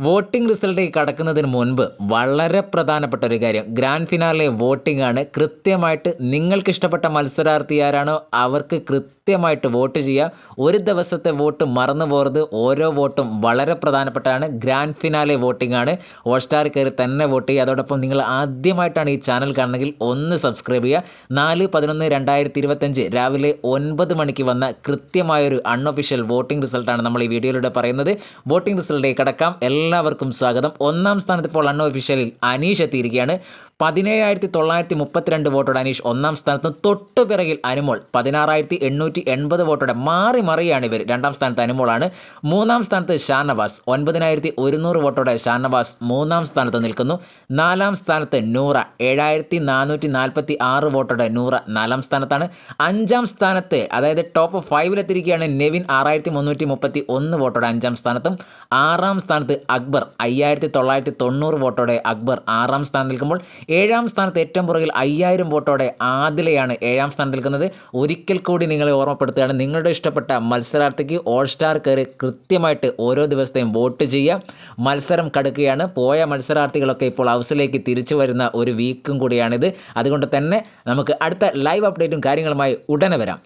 Voting റിസൾട്ടിലേക്ക് കടക്കുന്നതിന് മുൻപ് വളരെ പ്രധാനപ്പെട്ട ഒരു കാര്യം ഗ്രാൻഡ് ഫിനാലെ വോട്ടിംഗ് ആണ്. കൃത്യമായിട്ട് നിങ്ങൾക്ക് ഇഷ്ടപ്പെട്ട മത്സരാർത്ഥി ആരാണോ അവർക്ക് കൃത്യമായിട്ട് വോട്ട് ചെയ്യുക. ഒരു ദിവസത്തെ വോട്ട് മറന്നു പോകരുത്. ഓരോ വോട്ടും വളരെ പ്രധാനപ്പെട്ടാണ്. ഗ്രാൻഡ് ഫിനാലെ വോട്ടിംഗ് ആണ്. ഹോട്ട്സ്റ്റാർ കയറി തന്നെ വോട്ട് ചെയ്യുക. അതോടൊപ്പം നിങ്ങൾ ആദ്യമായിട്ടാണ് ഈ ചാനൽ കാണുന്നതെങ്കിൽ ഒന്ന് സബ്സ്ക്രൈബ് ചെയ്യുക. 4/11/2025 രാവിലെ 9 മണിക്ക് വന്ന കൃത്യമായൊരു അൺഒഫീഷ്യൽ വോട്ടിംഗ് റിസൾട്ടാണ് നമ്മൾ ഈ വീഡിയോയിലൂടെ പറയുന്നത്. വോട്ടിംഗ് റിസൾട്ടിലേക്ക് കടക്കാം. എല്ലാവർക്കും സ്വാഗതം. ഒന്നാം സ്ഥാനത്ത് ഇപ്പോൾ അൺഒഫീഷ്യലിൽ അനീഷ് എത്തിയിരിക്കുകയാണ്. 17,932 വോട്ടോടെ അനീഷ് ഒന്നാം സ്ഥാനത്ത്. തൊട്ടു പിറകിൽ അനുമോൾ 16,880 വോട്ടോടെ മാറി മറിയാണ് ഇവർ. രണ്ടാം സ്ഥാനത്ത് അനുമോളാണ്. മൂന്നാം സ്ഥാനത്ത് ഷാനവാസ് 9,100 വോട്ടോടെ ഷാനവാസ് മൂന്നാം സ്ഥാനത്ത് നിൽക്കുന്നു. നാലാം സ്ഥാനത്ത് നൂറ 7,446 വോട്ടോടെ നൂറ നാലാം സ്ഥാനത്താണ്. അഞ്ചാം സ്ഥാനത്ത് അതായത് ടോപ്പ് 5-ലെത്തിയിരിക്കുകയാണ് നെവിൻ 6,331 വോട്ടോടെ അഞ്ചാം സ്ഥാനത്തും. ആറാം സ്ഥാനത്ത് അക്ബർ 5,990 വോട്ടോടെ അക്ബർ ആറാം സ്ഥാനത്ത് നിൽക്കുമ്പോൾ ഏഴാം സ്ഥാനത്ത് ഏറ്റവും പുറകിൽ 5,000 വോട്ടോടെ ആദിലയാണ് ഏഴാം സ്ഥാനത്ത് നിൽക്കുന്നത്. ഒരിക്കൽ കൂടി നിങ്ങളെ ഓർമ്മപ്പെടുത്തുകയാണ്, നിങ്ങളുടെ ഇഷ്ടപ്പെട്ട മത്സരാർത്ഥിക്ക് ഓൾ സ്റ്റാർ കയറി കൃത്യമായിട്ട് ഓരോ ദിവസത്തെയും വോട്ട് ചെയ്യുക. മത്സരം കടുക്കുകയാണ്. പോയ മത്സരാർത്ഥികളൊക്കെ ഇപ്പോൾ ഹൗസിലേക്ക് തിരിച്ചു വരുന്ന ഒരു വീക്കും കൂടിയാണിത്. അതുകൊണ്ട് തന്നെ നമുക്ക് അടുത്ത ലൈവ് അപ്ഡേറ്റും കാര്യങ്ങളുമായി ഉടനെ വരാം.